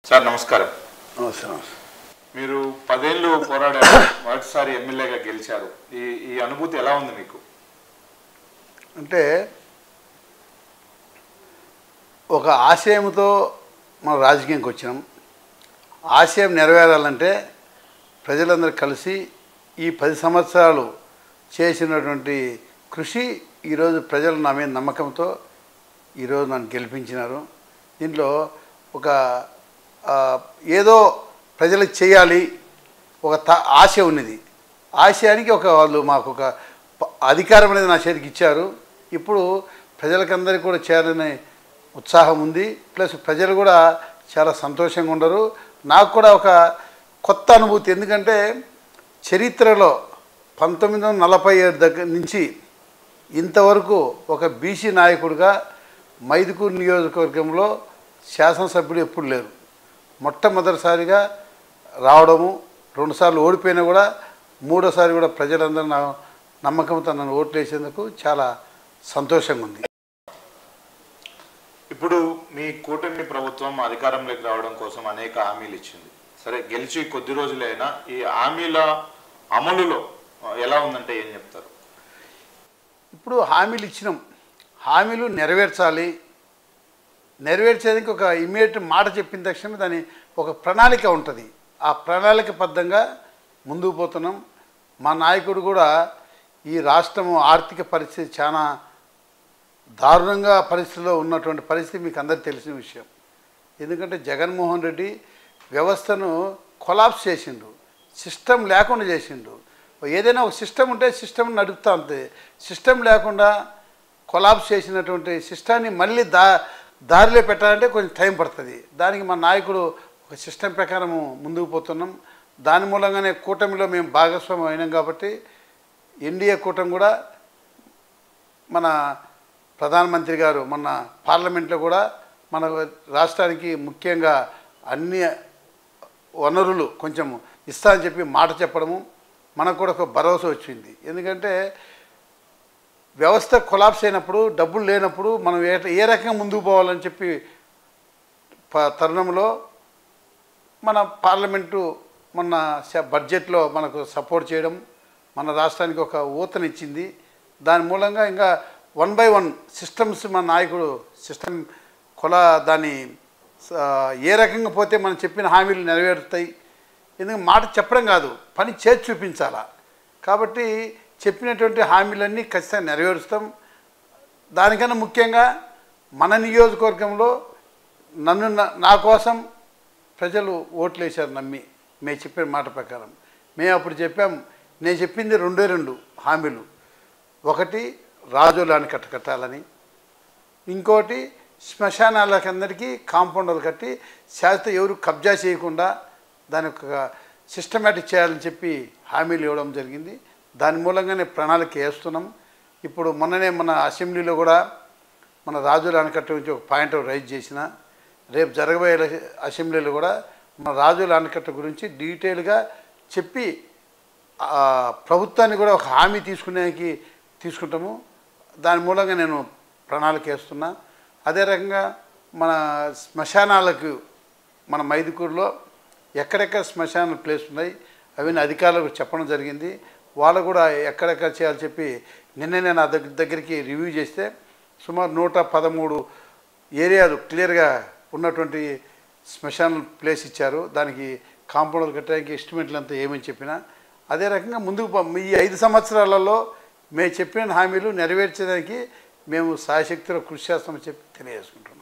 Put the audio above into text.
Sir నమస్కారం. నమస్కారం. మీరు 10 ఏళ్ళు పోరాడారు, మొదటిసారి ఎమ్మెల్యేగా గెలిచారు. ఈ అనుభూతి ఎలా ఉంది మీకు? అంటే ఒక ఆశయంతో మనం రాజకీయంకి వచ్చినాం. ఆశయం నెరవేరాలంటే ప్రజలందరూ కలిసి ఈ 10 సంవత్సరాలు చేసినటువంటి కృషి ఈరోజు ప్రజలు నా మీద నమ్మకంతో ఈరోజు నన్ను గెలిపించినారు. దీంట్లో ఒక ఏదో ప్రజలకు చేయాలి ఒక ఆశ ఉన్నది. ఆశయానికి వాళ్ళు మాకు ఒక అధికారం అనేది నా చేతికి ఇచ్చారు. ఇప్పుడు ప్రజలకందరికీ కూడా చేయాలనే ఉత్సాహం ఉంది. ప్లస్ ప్రజలు కూడా చాలా సంతోషంగా ఉండరు. నాకు కూడా ఒక కొత్త అనుభూతి. ఎందుకంటే చరిత్రలో 1947 దగ్గర నుంచి ఇంతవరకు ఒక బీసీ నాయకుడిగా మైదుకూరు నియోజకవర్గంలో శాసనసభ్యుడు ఎప్పుడు లేరు. మొట్టమొదటిసారిగా రావడము, 2 సార్లు ఓడిపోయినా కూడా 3వ సారి కూడా ప్రజలందరూ నా నమ్మకంతో నన్ను ఓట్లు వేసేందుకు చాలా సంతోషంగా ఉంది. ఇప్పుడు మీ కూటమి ప్రభుత్వం అధికారంలోకి రావడం కోసం అనేక హామీలు ఇచ్చింది. సరే, గెలిచి కొద్ది రోజులైనా ఈ హామీల అమలులో ఎలా ఉందంటే ఏం చెప్తారు? ఇప్పుడు హామీలు ఇచ్చినాం, హామీలు నెరవేర్చాలి. నెరవేర్చేందుకు ఒక ఇమీడియట్ మాట చెప్పిన తక్షణమే దాని ఒక ప్రణాళిక ఉంటుంది. ఆ ప్రణాళికబద్ధంగా ముందుకు పోతున్నాం. మా నాయకుడు కూడా ఈ రాష్ట్రం ఆర్థిక పరిస్థితి చాలా దారుణంగా పరిస్థితిలో ఉన్నటువంటి పరిస్థితి మీకు అందరికీ తెలిసిన విషయం. ఎందుకంటే జగన్మోహన్ రెడ్డి వ్యవస్థను కొలాప్స్ చేసిండు, సిస్టమ్ లేకుండా చేసిండు. ఏదైనా ఒక సిస్టమ్ ఉంటే సిస్టమ్ నడుపుతా అంతే. సిస్టమ్ లేకుండా కొలాప్స్ చేసినటువంటి సిస్టాన్ని మళ్ళీ దారిలో పెట్టాలంటే కొంచెం టైం పడుతుంది. దానికి మా నాయకుడు ఒక సిస్టమ్ ప్రకారం ముందుకు పోతున్నాం. దాని మూలంగానే కూటమిలో మేము భాగస్వామ్యం అయినాం. కాబట్టి ఎన్డీఏ కూటమి కూడా మన ప్రధానమంత్రి గారు మొన్న పార్లమెంట్లో కూడా మన రాష్ట్రానికి ముఖ్యంగా అన్ని వనరులు కొంచెం ఇస్తా అని చెప్పి మాట చెప్పడము మనకు కూడా ఒక భరోసా వచ్చింది. ఎందుకంటే వ్యవస్థ కొలాప్స్ అయినప్పుడు, డబ్బులు లేనప్పుడు మనం ఏ రకంగా ముందుకు పోవాలని చెప్పి తరుణంలో మన పార్లమెంటు మొన్న బడ్జెట్లో మనకు సపోర్ట్ చేయడం మన రాష్ట్రానికి ఒక ఊతనిచ్చింది. దాని మూలంగా ఇంకా 1 by 1 సిస్టమ్స్ మన నాయకుడు సిస్టమ్ దాన్ని ఏ రకంగా పోతే మనం చెప్పిన హామీలు నెరవేరుతాయి. ఎందుకంటే మాట చెప్పడం కాదు, పని చేసి చూపించాలా. కాబట్టి చెప్పినటువంటి హామీలన్నీ ఖచ్చితంగా నెరవేరుస్తాం. దానికన్నా ముఖ్యంగా మన నియోజకవర్గంలో నా కోసం ప్రజలు ఓట్లు వేశారు నమ్మి. మేము చెప్పిన మాట ప్రకారం మేము అప్పుడు చెప్పాం. నేను చెప్పింది 2 హామీలు. ఒకటి రాజోలాని కట్టాలని, ఇంకోటి శ్మశానాలకందరికీ కాంపౌండర్లు కట్టి శాశ్వత ఎవరు కబ్జా చేయకుండా దాని ఒక సిస్టమేటిక్ చేయాలని చెప్పి హామీలు ఇవ్వడం జరిగింది. దాని మూలంగానే ప్రణాళిక వేస్తున్నాం. ఇప్పుడు మొన్ననే మన అసెంబ్లీలో కూడా మన రాజుల ఆనకట్ట నుంచి ఒక పాయింట్ రైజ్ చేసిన, రేపు జరగబోయే అసెంబ్లీలో కూడా మన రాజుల ఆనకట్ట గురించి డీటెయిల్గా చెప్పి ప్రభుత్వాన్ని కూడా ఒక హామీ తీసుకుంటాము. దాని మూలంగా నేను ప్రణాళిక వేస్తున్నా. అదే రకంగా మన శ్మశానాలకు మన మైదుకూరులో ఎక్కడెక్కడ శ్మశాన ప్లేస్ ఉన్నాయి అవన్నీ అధికారులకు చెప్పడం జరిగింది. వాళ్ళు కూడా ఎక్కడెక్కడ చేయాలని చెప్పి నిన్నే నా దగ్గరికి రివ్యూ చేస్తే సుమారు 113 ఏరియాలు క్లియర్గా ఉన్నటువంటి శ్మశాన ప్లేస్ ఇచ్చారు. దానికి కాంపౌండర్లు కట్టడానికి ఎస్టిమేట్లు అంతా ఏమని చెప్పినా అదే రకంగా ముందుకు ఈ 5 సంవత్సరాలలో మేము చెప్పిన హామీలు నెరవేర్చడానికి మేము సాయశక్తిలో కృషి చేస్తామని చెప్పి తెలియజేసుకుంటున్నాం.